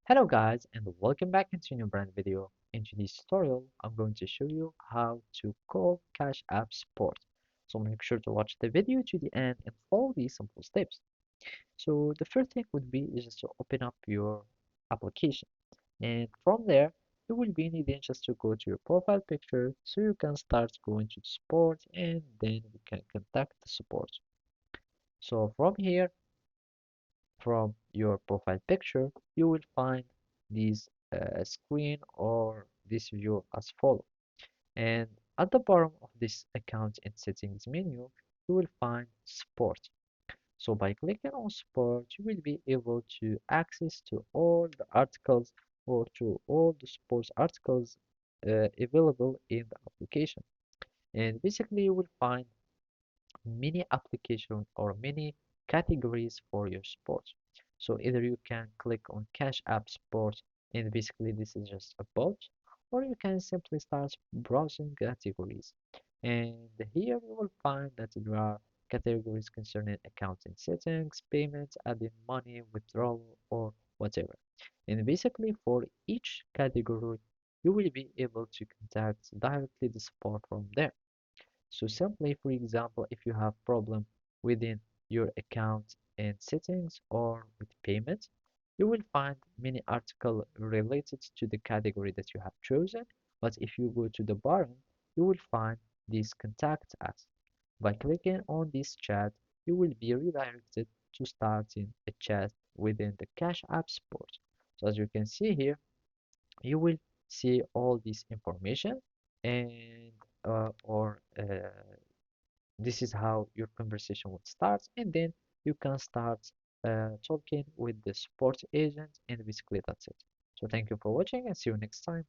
Hello guys and welcome back into a new brand video. In today's tutorial, I'm going to show you how to call Cash App Support. So make sure to watch the video to the end and follow these simple steps. So the first thing would be is just to open up your application, and from there you will be needing just to go to your profile picture so you can start going to the support and then we can contact the support. So from here, from your profile picture, you will find this screen or this view as follow. And at the bottom of this account and settings menu, you will find support. So by clicking on support, you will be able to access to all the articles or to all the sports articles available in the application. And basically, you will find many applications or many categories for your sports. So either you can click on Cash App Sports and basically this is just a bot, or you can simply start browsing categories. And here you will find that there are categories concerning accounting settings, payments, adding money, withdrawal, or whatever. And basically for each category, you will be able to contact directly the support from there. So simply, for example, if you have problem within your account and settings or with payments, you will find many articles related to the category that you have chosen. But if you go to the bottom, you will find this contact us. By clicking on this chat, you will be redirected to starting a chat within the Cash App support. So as you can see here, you will see all this information and or this is how your conversation would start, and then you can start talking with the support agent, and basically that's it. So thank you for watching and see you next time.